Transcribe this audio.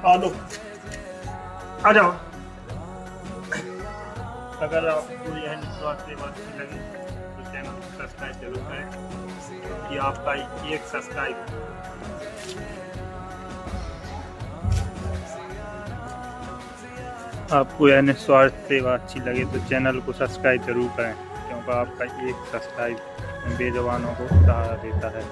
आ लो, आ जाओ। अगर आपको यह निस्वार्थ सेवा अच्छी लगे तो चैनल को सब्सक्राइब जरूर करें, कि आपका एक सब्सक्राइब आपको यह निस्वार्थ सेवा अच्छी लगे तो चैनल को सब्सक्राइब जरूर करें, क्योंकि आपका एक सब्सक्राइब बेजुबानों को सहारा देता है।